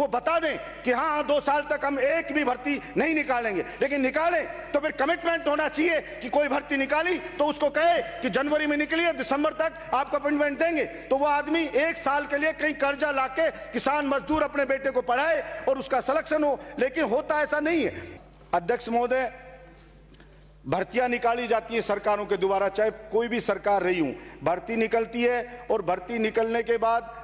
वो बता दें कि हाँ 2 साल तक हम एक भी भर्ती नहीं निकालेंगे, लेकिन निकालें तो फिर कमिटमेंट होना चाहिए कि कोई भर्ती निकाली तो उसको कहे कि जनवरी में निकली है, दिसंबर तक आपको अपॉइंटमेंट देंगे। तो वो आदमी 1 साल के लिए कहीं कर्जा लाके किसान मजदूर अपने बेटे को पढ़ाए और उसका सिलेक्शन हो, लेकिन होता ऐसा नहीं है। अध्यक्ष महोदय, भर्तियां निकाली जाती है सरकारों के द्वारा, चाहे कोई भी सरकार रही हूं, भर्ती निकलती है और भर्ती निकलने के बाद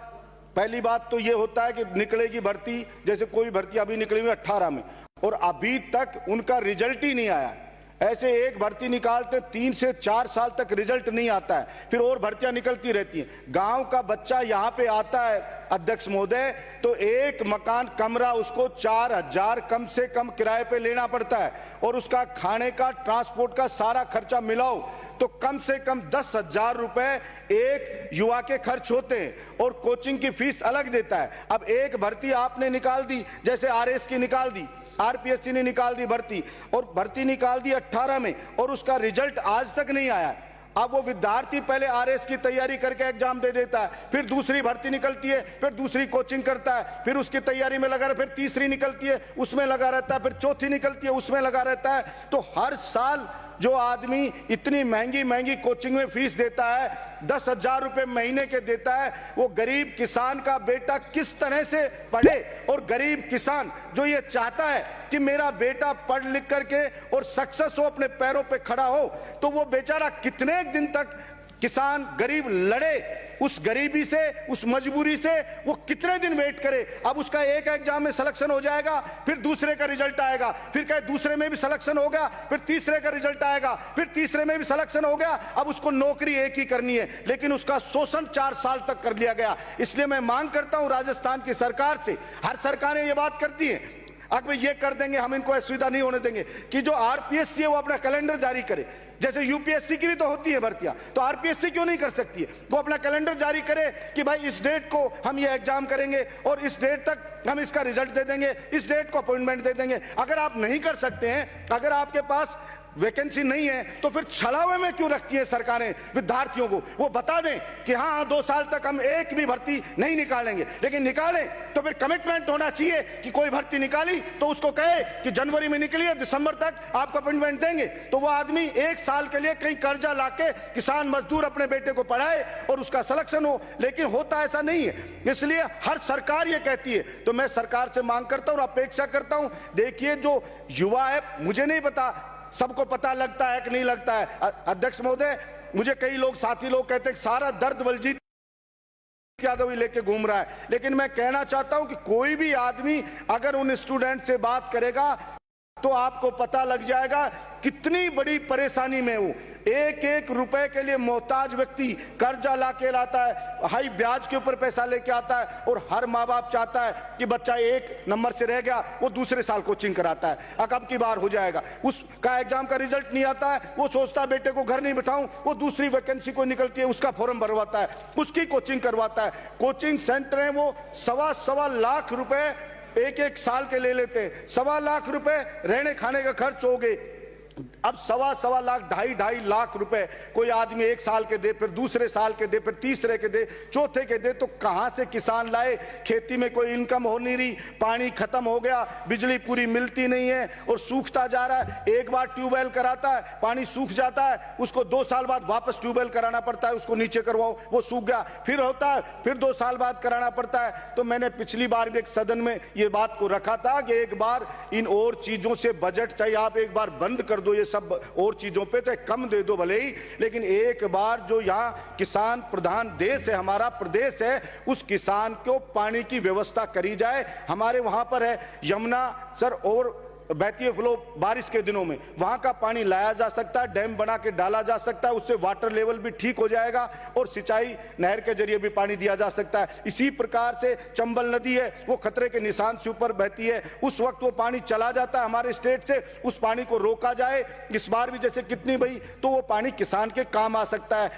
पहली बात तो ये होता है कि निकलेगी भर्ती, जैसे कोई भर्ती अभी निकली हुई 18 में और अभी तक उनका रिजल्ट ही नहीं आया। ऐसे एक भर्ती निकालते 3 से 4 साल तक रिजल्ट नहीं आता है, फिर और भर्तियां निकलती रहती हैं। गांव का बच्चा यहां पे आता है अध्यक्ष महोदय, तो एक मकान कमरा उसको 4,000 कम से कम किराए पे लेना पड़ता है और उसका खाने का ट्रांसपोर्ट का सारा खर्चा मिलाओ तो कम से कम 10,000 रुपए एक युवा के खर्च होते हैं और कोचिंग की फीस अलग देता है। अब एक भर्ती आपने निकाल दी, जैसे आरएस की निकाल दी, आरपीएससी ने निकाल दी भर्ती, और भर्ती निकाल दी 18 में और उसका रिजल्ट आज तक नहीं आया। अब वो विद्यार्थी पहले आरएस की तैयारी करके एग्जाम दे देता है, फिर दूसरी भर्ती निकलती है, फिर दूसरी कोचिंग करता है, फिर उसकी तैयारी में लगा रहता है, फिर तीसरी निकलती है उसमें लगा रहता है, फिर चौथी निकलती है उसमें लगा रहता है। तो हर साल जो आदमी इतनी महंगी महंगी कोचिंग में फीस देता है, 10,000 रुपए महीने के देता है, वो गरीब किसान का बेटा किस तरह से पढ़े? और गरीब किसान जो ये चाहता है कि मेरा बेटा पढ़ लिख करके और सक्सेस हो, अपने पैरों पे खड़ा हो, तो वो बेचारा कितने दिन तक किसान गरीब लड़े? उस गरीबी से, उस मजबूरी से वो कितने दिन वेट करे? अब उसका एक एग्जाम में सिलेक्शन हो जाएगा, फिर दूसरे का रिजल्ट आएगा, फिर कहे दूसरे में भी सिलेक्शन हो गया, फिर तीसरे का रिजल्ट आएगा, फिर तीसरे में भी सिलेक्शन हो गया। अब उसको नौकरी एक ही करनी है, लेकिन उसका शोषण 4 साल तक कर लिया गया। इसलिए मैं मांग करता हूं राजस्थान की सरकार से, हर सरकारें ये बात करती हैं अगर ये कर देंगे हम इनको असुविधा नहीं होने देंगे कि जो आरपीएससी है वो अपना कैलेंडर जारी करे, जैसे यूपीएससी की भी तो होती है भर्तियां, तो आरपीएससी क्यों नहीं कर सकती है? वो अपना कैलेंडर जारी करे कि भाई इस डेट को हम ये एग्जाम करेंगे और इस डेट तक हम इसका रिजल्ट दे देंगे, इस डेट को अपॉइंटमेंट दे देंगे। अगर आप नहीं कर सकते हैं, अगर आपके पास वैकेंसी नहीं है, तो फिर छलावे में क्यों रखती है सरकारें विद्यार्थियों को? वो बता दें कि हाँ 2 साल तक हम एक भी भर्ती नहीं निकालेंगे, लेकिन निकालें तो फिर कमिटमेंट होना चाहिए कि कोई भर्ती निकाली तो उसको कहे कि जनवरी में निकली है, दिसंबर तक आपको अपॉइंटमेंट देंगे। तो वो आदमी 1 साल के लिए कहीं कर्जा लाके किसान मजदूर अपने बेटे को पढ़ाए और उसका सिलेक्शन हो, लेकिन होता ऐसा नहीं है। इसलिए हर सरकार ये कहती है, तो मैं सरकार से मांग करता हूं और अपेक्षा करता हूं, देखिए जो युवा है, मुझे नहीं पता सबको पता लगता है कि नहीं लगता है। अध्यक्ष महोदय, मुझे कई लोग, साथी लोग कहते हैं सारा दर्द बलजीत यादव ही लेके घूम रहा है, लेकिन मैं कहना चाहता हूं कि कोई भी आदमी अगर उन स्टूडेंट से बात करेगा तो आपको पता लग जाएगा कितनी बड़ी परेशानी में हूं। एक एक रुपए के लिए मोहताज व्यक्ति कर्जा लाके लाता है, हाई ब्याज के ऊपर पैसा लेके आता है, और हर माँ बाप चाहता है कि बच्चा 1 नंबर से रह गया, वो दूसरे साल कोचिंग कराता है, अब की बार हो जाएगा, उसका एग्जाम का रिजल्ट नहीं आता है, वो सोचता है बेटे को घर नहीं बिठाऊं, वो दूसरी वैकेंसी को निकलती है उसका फॉर्म भरवाता है, उसकी कोचिंग करवाता है। कोचिंग सेंटर है वो 1.25 लाख रुपए एक साल के ले लेते हैं, 1.25 लाख रुपए रहने खाने का खर्च हो गए। अब 1.25 लाख, 2.5 लाख रुपए कोई आदमी 1 साल के दे, फिर दूसरे साल के दे, फिर तीसरे के दे, चौथे के दे, तो कहां से किसान लाए? खेती में कोई इनकम हो नहीं रही, पानी खत्म हो गया, बिजली पूरी मिलती नहीं है और सूखता जा रहा है। एक बार ट्यूबवेल कराता है, पानी सूख जाता है, उसको 2 साल बाद वापस ट्यूबवेल कराना पड़ता है, उसको नीचे करवाओ, वो सूख गया, फिर होता है, फिर 2 साल बाद कराना पड़ता है। तो मैंने पिछली बार भी एक सदन में ये बात को रखा था कि एक बार इन और चीजों से बजट चाहिए, आप एक बार बंद कर दो ये सब और चीजों पे, चाहे कम दे दो भले ही, लेकिन एक बार जो यहाँ किसान प्रधान देश है, हमारा प्रदेश है, उस किसान को पानी की व्यवस्था करी जाए। हमारे वहां पर है यमुना सर, और बहती है फ्लो बारिश के दिनों में, वहां का पानी लाया जा सकता है, डैम बना के डाला जा सकता है, उससे वाटर लेवल भी ठीक हो जाएगा और सिंचाई नहर के जरिए भी पानी दिया जा सकता है। इसी प्रकार से चंबल नदी है, वो खतरे के निशान से ऊपर बहती है, उस वक्त वो पानी चला जाता है हमारे स्टेट से, उस पानी को रोका जाए। इस बार भी जैसे कितनी बही, तो वो पानी किसान के काम आ सकता है।